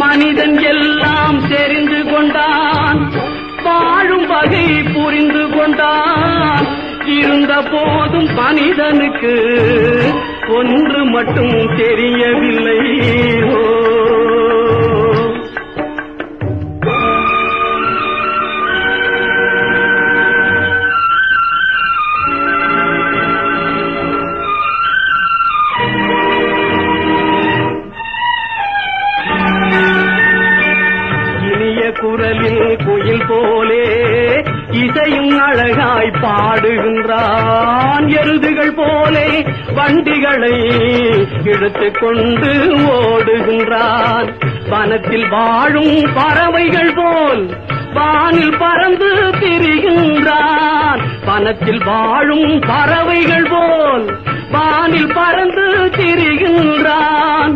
மனிதன் எல்லாம் தெரிந்து கொண்டான், வாழும் வகை புரிந்து கொண்டான். இருந்த போதும் மனிதனுக்கு ஒன்று மட்டும் தெரியவில்லை. குரலில் குயில் போலே இசையும் அழகாய் பாடுகின்றான். எருதுகள் போலே வண்டிகளை இழுத்துக் கொண்டு ஓடுகின்றான். வனத்தில் வாழும் பறவைகள் போல் வானில் பறந்து திரிகின்றான். வனத்தில் வாழும் பறவைகள் போல் வானில் பறந்து திரிகின்றான்.